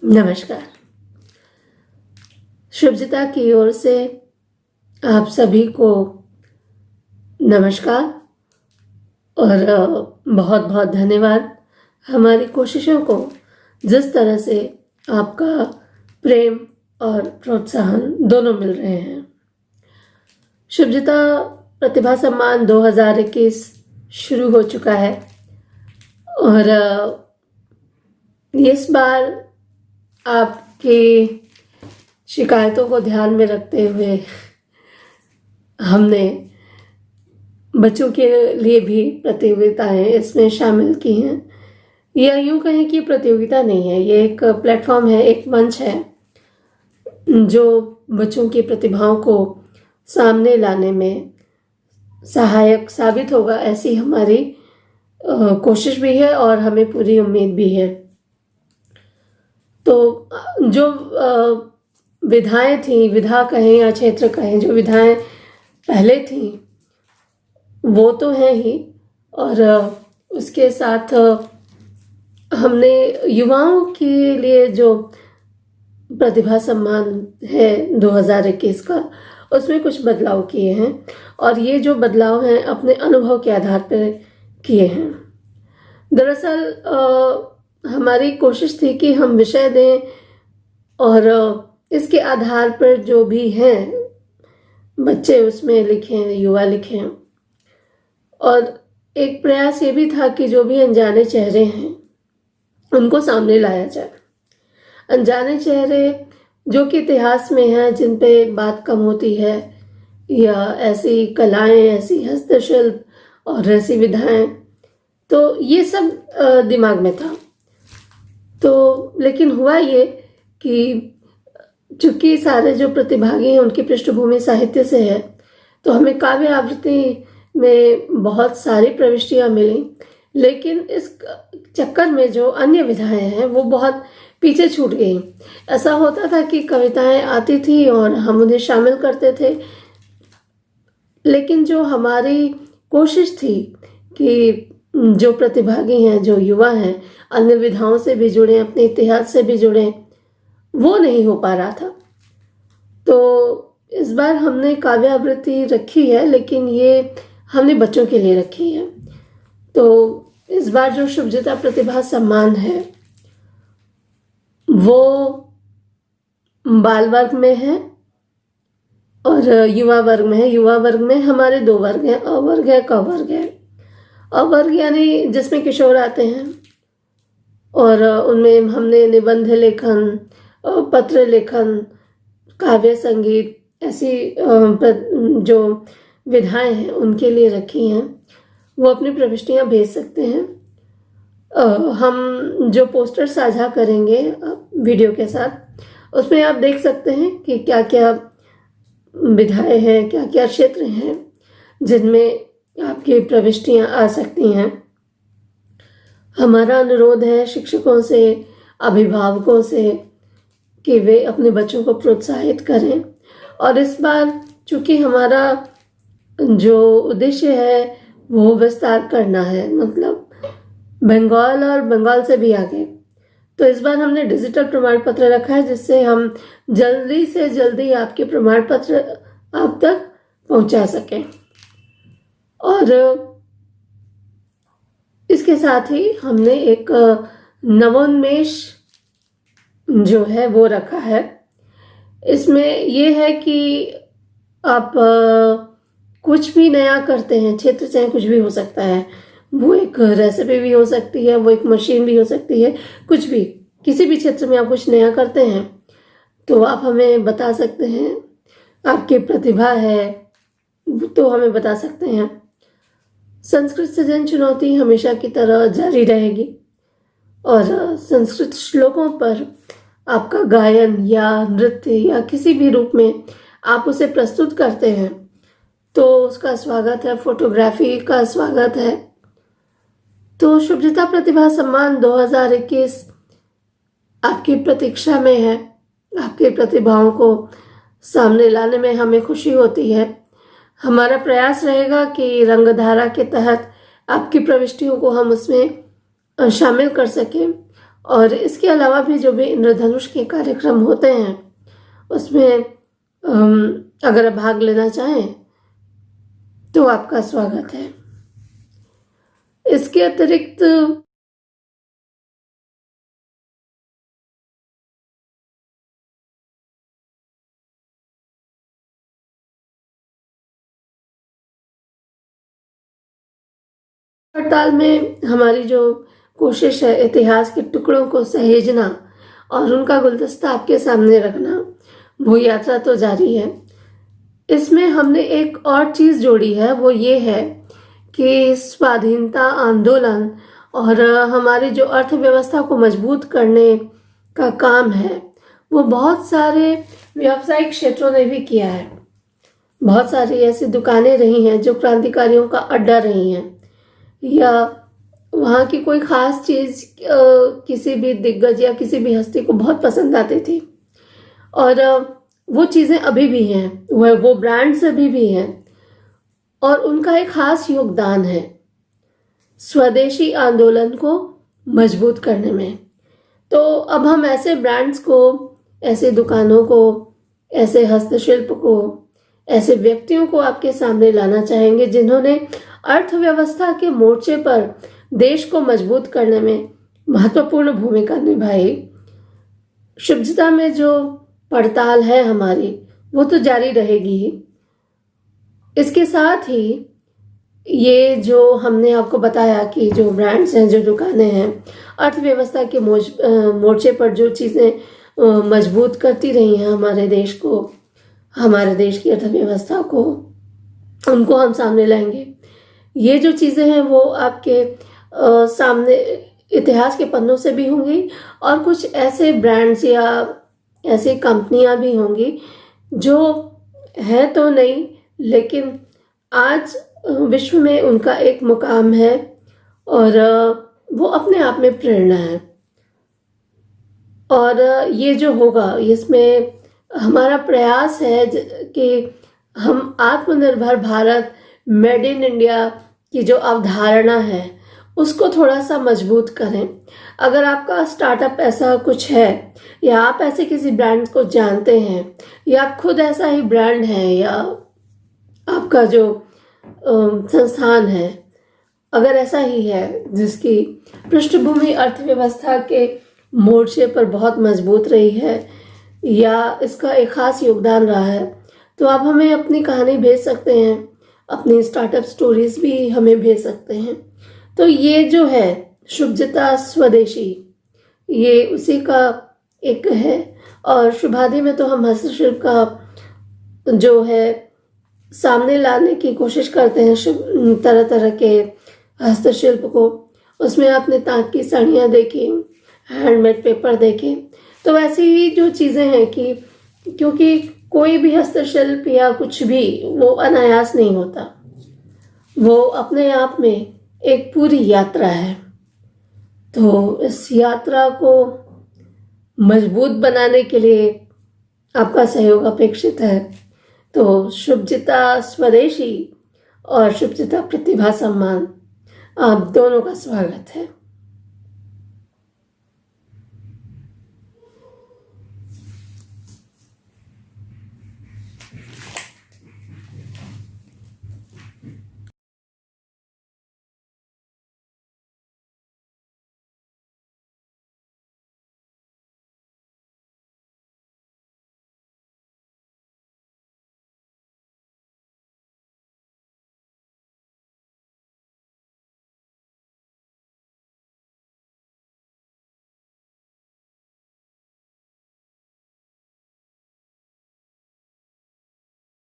नमस्कार। शुभजिता की ओर से आप सभी को नमस्कार और बहुत बहुत धन्यवाद। हमारी कोशिशों को जिस तरह से आपका प्रेम और प्रोत्साहन दोनों मिल रहे हैं। शुभजिता प्रतिभा सम्मान 2021 शुरू हो चुका है और इस बार आपकी शिकायतों को ध्यान में रखते हुए हमने बच्चों के लिए भी प्रतियोगिताएं इसमें शामिल की हैं। या यूँ कहें कि प्रतियोगिता नहीं है, ये एक प्लेटफॉर्म है, एक मंच है जो बच्चों की प्रतिभाओं को सामने लाने में सहायक साबित होगा, ऐसी हमारी कोशिश भी है और हमें पूरी उम्मीद भी है। तो जो विधाएं थी, विधा कहें या क्षेत्र कहें, जो विधाएं पहले थी वो तो हैं ही, और उसके साथ हमने युवाओं के लिए जो प्रतिभा सम्मान है 2021 का, उसमें कुछ बदलाव किए हैं और ये जो बदलाव हैं अपने अनुभव के आधार पर किए हैं। दरअसल हमारी कोशिश थी कि हम विषय दें और इसके आधार पर जो भी हैं बच्चे उसमें लिखें, युवा लिखें। और एक प्रयास ये भी था कि जो भी अनजाने चेहरे हैं उनको सामने लाया जाए। अनजाने चेहरे जो कि इतिहास में हैं, जिन पे बात कम होती है, या ऐसी कलाएं, ऐसी हस्तशिल्प और ऐसी विधाएं, तो ये सब दिमाग में था। तो लेकिन हुआ ये कि चूंकि सारे जो प्रतिभागी हैं उनकी पृष्ठभूमि साहित्य से है, तो हमें काव्य आवृत्ति में बहुत सारी प्रविष्टियां मिली, लेकिन इस चक्कर में जो अन्य विधाएं हैं वो बहुत पीछे छूट गई। ऐसा होता था कि कविताएं आती थी और हम उन्हें शामिल करते थे, लेकिन जो हमारी कोशिश थी कि जो प्रतिभागी हैं, जो युवा हैं, अन्य विधाओं से भी जुड़े, अपने इतिहास से भी जुड़े, वो नहीं हो पा रहा था। तो इस बार हमने काव्य आवृत्ति रखी है, लेकिन ये हमने बच्चों के लिए रखी है। तो इस बार जो शुभजिता प्रतिभा सम्मान है वो बाल वर्ग में है और युवा वर्ग में है। युवा वर्ग में हमारे दो वर्ग हैं, अ वर्ग है, क वर्ग है। अ वर्ग यानी जिसमें किशोर आते हैं और उनमें हमने निबंध लेखन, पत्र लेखन, काव्य संगीत, ऐसी जो विधाएं हैं उनके लिए रखी हैं। वो अपनी प्रविष्टियां भेज सकते हैं। हम जो पोस्टर साझा करेंगे वीडियो के साथ, उसमें आप देख सकते हैं कि क्या क्या विधाएं हैं, क्या क्या क्षेत्र हैं जिनमें आपकी प्रविष्टियां आ सकती हैं। हमारा अनुरोध है शिक्षकों से, अभिभावकों से कि वे अपने बच्चों को प्रोत्साहित करें। और इस बार चूंकि हमारा जो उद्देश्य है वो विस्तार करना है, मतलब बंगाल और बंगाल से भी आगे, तो इस बार हमने डिजिटल प्रमाण पत्र रखा है, जिससे हम जल्दी से जल्दी आपके प्रमाण पत्र आप तक पहुंचा सकें। और इसके साथ ही हमने एक नवोन्मेष जो है वो रखा है। इसमें ये है कि आप कुछ भी नया करते हैं, क्षेत्र चाहे कुछ भी हो सकता है, वो एक रेसिपी भी हो सकती है, वो एक मशीन भी हो सकती है, कुछ भी, किसी भी क्षेत्र में आप कुछ नया करते हैं तो आप हमें बता सकते हैं। आपकी प्रतिभा है तो हमें बता सकते हैं। संस्कृत सृजन चुनौती हमेशा की तरह जारी रहेगी और संस्कृत श्लोकों पर आपका गायन या नृत्य या किसी भी रूप में आप उसे प्रस्तुत करते हैं तो उसका स्वागत है, फोटोग्राफी का स्वागत है। तो शुभजिता प्रतिभा सम्मान 2021 आपकी प्रतीक्षा में है। आपकी प्रतिभाओं को सामने लाने में हमें खुशी होती है। हमारा प्रयास रहेगा कि रंगधारा के तहत आपकी प्रविष्टियों को हम उसमें शामिल कर सकें और इसके अलावा भी जो भी इंद्रधनुष के कार्यक्रम होते हैं उसमें अगर आप भाग लेना चाहें तो आपका स्वागत है। इसके अतिरिक्त हड़ताल में हमारी जो कोशिश है इतिहास के टुकड़ों को सहेजना और उनका गुलदस्ता आपके सामने रखना, वो यात्रा तो जारी है। इसमें हमने एक और चीज़ जोड़ी है, वो ये है कि स्वाधीनता आंदोलन और हमारी जो अर्थव्यवस्था को मजबूत करने का काम है वो बहुत सारे व्यावसायिक क्षेत्रों ने भी किया है। बहुत सारी ऐसी दुकानें रही हैं जो क्रांतिकारियों का अड्डा रही हैं, या वहाँ की कोई ख़ास चीज़ किसी भी दिग्गज या किसी भी हस्ती को बहुत पसंद आती थी, और वो चीज़ें अभी भी हैं, वो ब्रांड्स अभी भी हैं, और उनका एक ख़ास योगदान है स्वदेशी आंदोलन को मजबूत करने में। तो अब हम ऐसे ब्रांड्स को, ऐसे दुकानों को, ऐसे हस्तशिल्प को, ऐसे व्यक्तियों को आपके सामने लाना चाहेंगे जिन्होंने अर्थव्यवस्था के मोर्चे पर देश को मजबूत करने में महत्वपूर्ण भूमिका निभाई। शुभजिता में जो पड़ताल है हमारी वो तो जारी रहेगी ही। इसके साथ ही ये जो हमने आपको बताया कि जो ब्रांड्स हैं, जो दुकानें हैं, अर्थव्यवस्था के मोर्चे पर जो चीज़ें मजबूत करती रही हैं हमारे देश को, हमारे देश की अर्थव्यवस्था को, उनको हम सामने लाएंगे। ये जो चीज़ें हैं वो आपके सामने इतिहास के पन्नों से भी होंगी, और कुछ ऐसे ब्रांड्स या ऐसी कंपनियां भी होंगी जो है तो नहीं, लेकिन आज विश्व में उनका एक मुकाम है और वो अपने आप में प्रेरणा है। और ये जो होगा, इसमें हमारा प्रयास है कि हम आत्मनिर्भर भारत, मेड इन इंडिया की जो अवधारणा है उसको थोड़ा सा मजबूत करें। अगर आपका स्टार्टअप ऐसा कुछ है, या आप ऐसे किसी ब्रांड को जानते हैं, या आप खुद ऐसा ही ब्रांड है, या आपका जो संस्थान है अगर ऐसा ही है जिसकी पृष्ठभूमि अर्थव्यवस्था के मोर्चे पर बहुत मजबूत रही है, या इसका एक खास योगदान रहा है, तो आप हमें अपनी कहानी भेज सकते हैं, अपनी स्टार्टअप स्टोरीज भी हमें भेज सकते हैं। तो ये जो है शुभजिता स्वदेशी, ये उसी का एक है। और शुभादि में तो हम हस्तशिल्प का जो है सामने लाने की कोशिश करते हैं, तरह तरह के हस्तशिल्प को। उसमें आपने तांत की साड़ियाँ देखी, हैंडमेड पेपर देखे, तो वैसी ही जो चीज़ें हैं कि क्योंकि कोई भी हस्तशिल्प या कुछ भी वो अनायास नहीं होता, वो अपने आप में एक पूरी यात्रा है। तो इस यात्रा को मजबूत बनाने के लिए आपका सहयोग अपेक्षित है। तो शुभजिता स्वदेशी और शुभजिता प्रतिभा सम्मान, आप दोनों का स्वागत है।